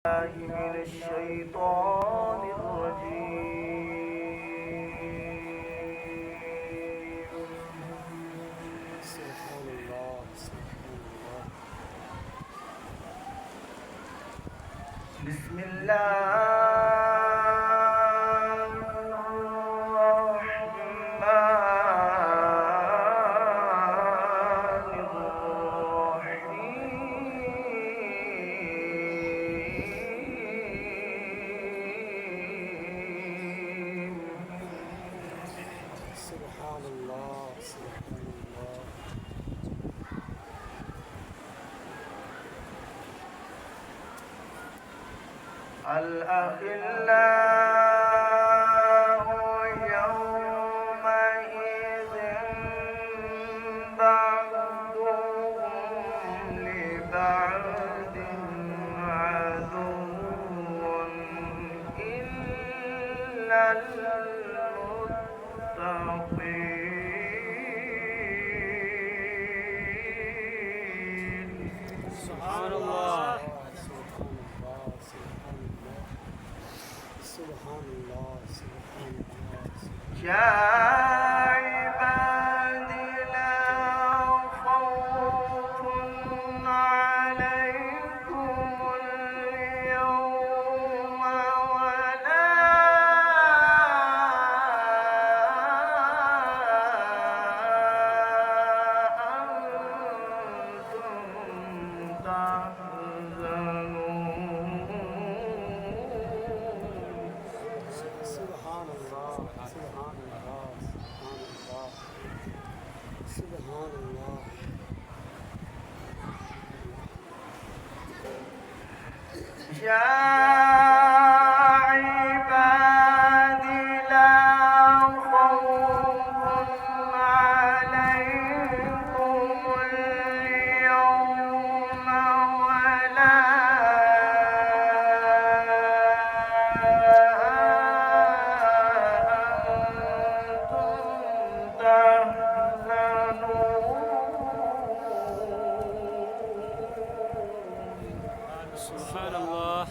من الشيطان الرجيم. سبحان الله سبحان الله. بسم الله سبحان الله سبحان الله. الأخلاء يومئذ بعضهم لبعض عدو إلا المتقين. سبحان الله سبحان الله سبحان الله سبحان الله. يا عبادي لا خوف عليكم اليوم ولا أنتم تحزنون. سبحان الله سبحان الله سبحان الله. يا عبادي لا خوف عليكم اليوم ولا أنتم تحزنون. سبحان الله.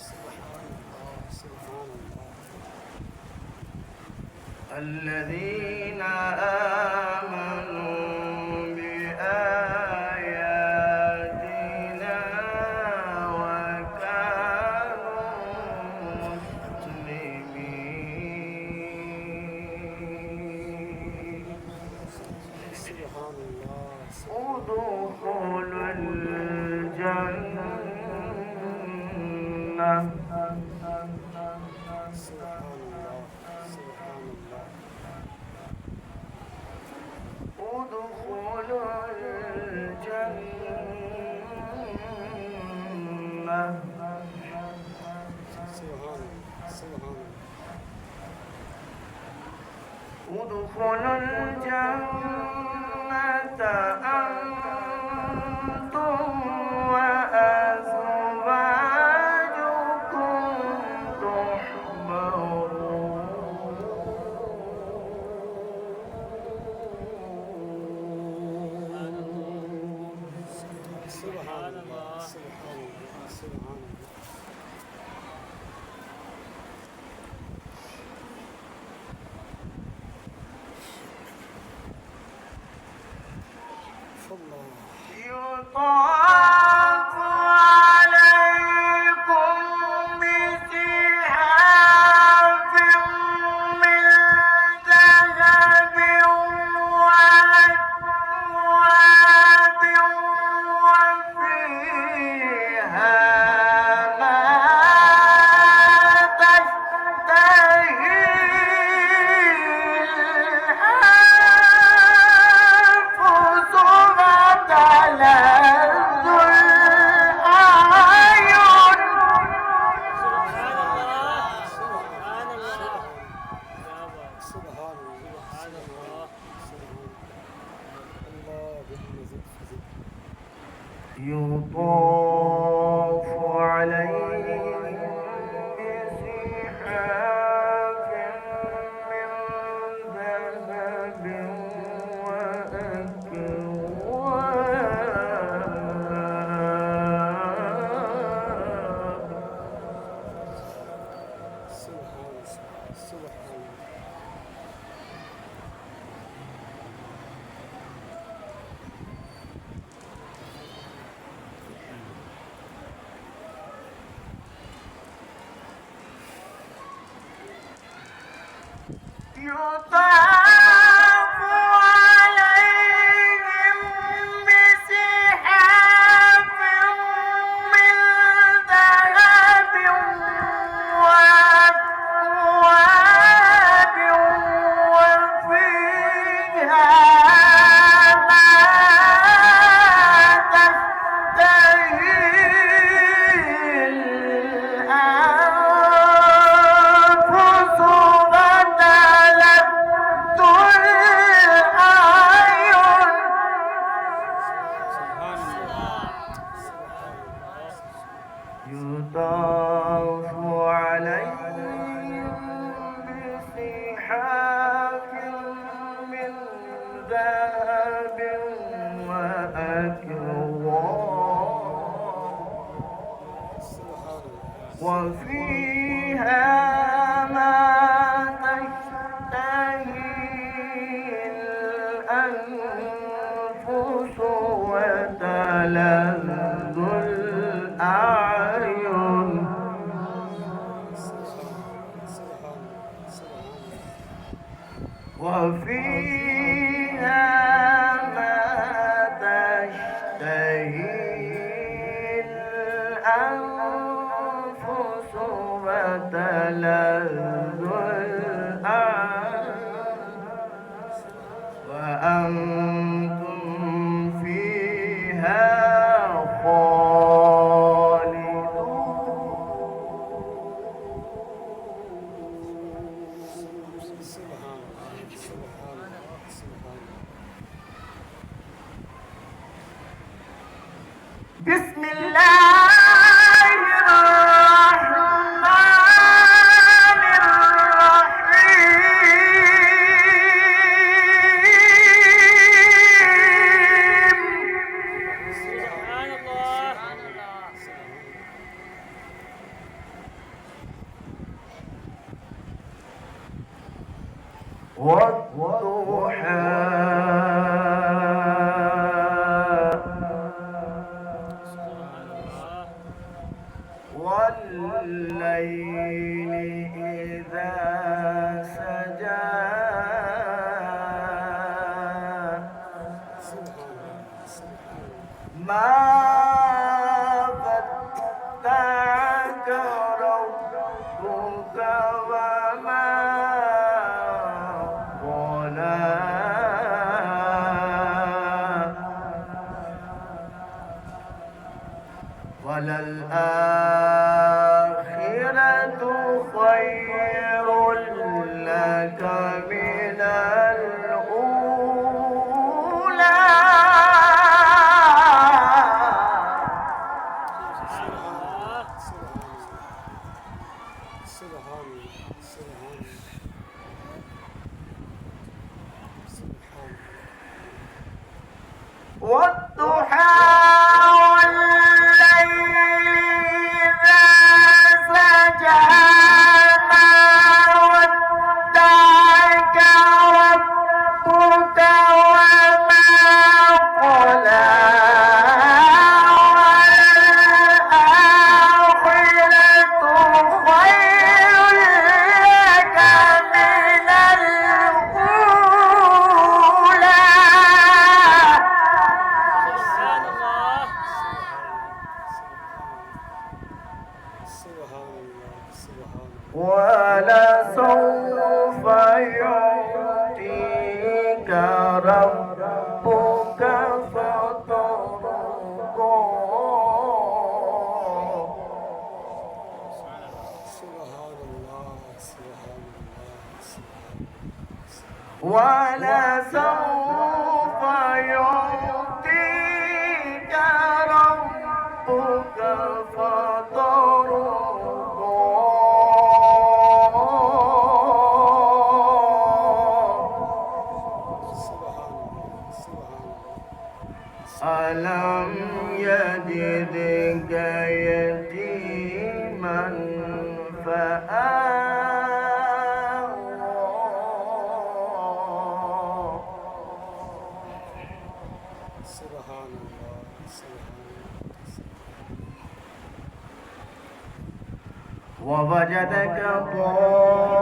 سبحان الله سبحان الله. الذين آمنوا بآياتنا وكانوا مسلمين. سبحان الله ادخلوا الجنة. سبحان الله سبحان الله. ادخلوا الجنة. سبحان سبحان ادخلوا الجنة أنتم وأزواجكم تحبرون. سبحان الله سبحان الله سبحان الله. الله يطاف عليكم بسحاب من ذهب وأكواب وفيها ما تشتهي الأنفس بدلا يطاف عليهم بسحاب من ذهب وأكواب وفيها ما تشتهي الأنفس وتلذ الأعين يطاف عليهم بصحاف من ذهب وأكواب وفيها ما تشتهي الأنفس وتلذ الأعين وفيها ما تشتهي الأنفس وتلذ الأعين وأنتم فيها بسم الله الرحمن الرحيم سبحان الله. والليل إذا سجى ما ودعك ربك وما قلى وللآخرة خير لك من الأولى والضحى والليل إذا سجى ما ودعك ربك وما قلى وللآخرة خير لك من الأولى سبحان الله. ولسوف يعطيك ربك فترضى ولسوف يعطيك ربك ألم يجدك يتيما فآوى سبحان الله. ووجدك ضالا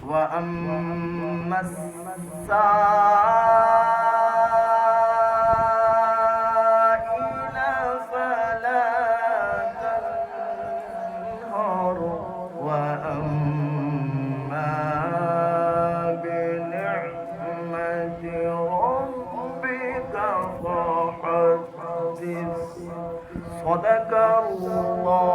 وأما السائل فلا تنهر وأما بنعمة ربك فحدث صدق الله